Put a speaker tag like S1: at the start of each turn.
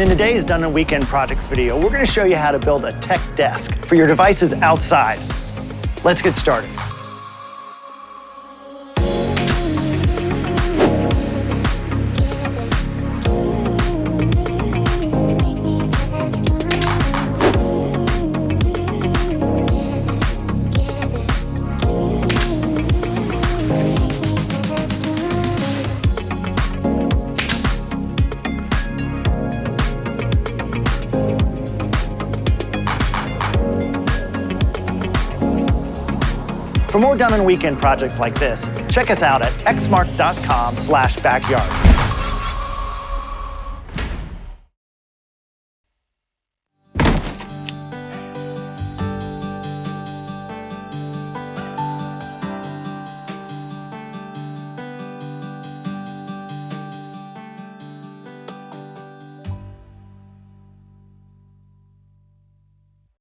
S1: And in today's Done in a Weekend Projects video, we're going to show you how to build a tech desk for your devices outside. Let's get started. For more Done in a Weekend projects like this, check us out at exmark.com/backyard.